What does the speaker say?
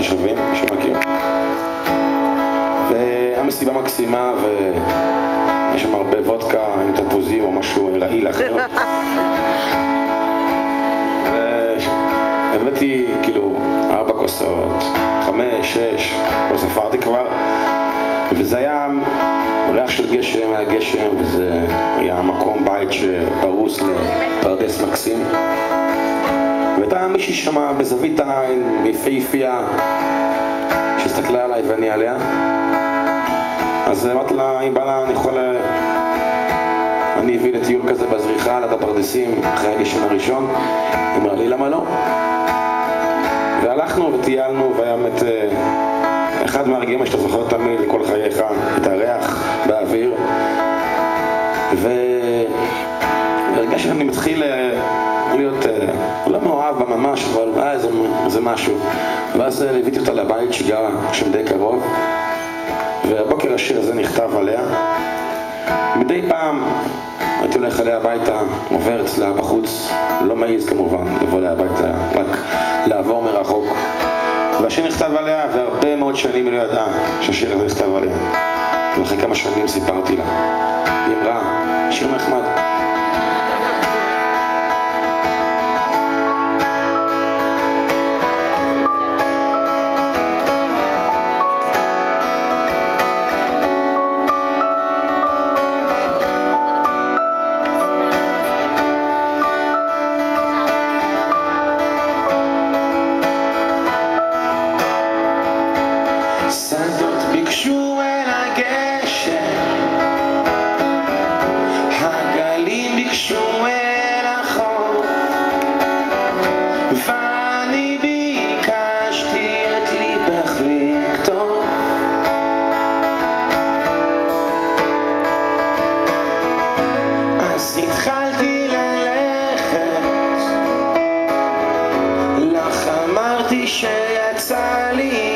שווים, מי שמכיר. והיה מסיבה מקסימה ויש שם הרבה וודקה עם תפוזים או משהו רעיל אחר. והבאתי כאילו 4 כוסות, 5, 6, לא ספרתי כבר. וזה היה ריח של גשם, היה גשם, וזה היה מקום בית שפרוס לפרדס מקסים. והייתה מישהי שמה בזווית העין, יפהפייה, שהסתכלה עליי ואני עליה. אז אמרתי לה, אם בא לה, אני הביא לטיול כזה בזריחה ליד הפרדסים אחרי הגשם הראשון. היא אמרה לי, למה לא? והלכנו וטיילנו, והיה באמת אחד מהרגעים שאתה זוכר תמיד לכל חייך, את הריח באוויר. והרגע שאני מתחיל להיות לא מאוהב בה ממש, אבל זה משהו. ואז ליוויתי אותה לבית שגרה שם די קרוב, והבוקר השיר הזה נכתב עליה. מדי פעם הייתי הולך אליה הביתה, עובר אצלה בחוץ, לא מעיז כמובן לבוא אליה הביתה, רק לעבור מרחוק. והשיר נכתב עליה, והרבה מאוד שנים היא לא ידעה שהשיר הזה נכתב עליה. ואחרי כמה שנים סיפרתי לה. היא אמרה, שיר נחמד. שדות ביקשו אל הגשם, הגלים ביקשו אל החור, ואני ביקשתי את ליבך לכתוב. אז התחלתי ללכת, לך אמרתי שיצא לי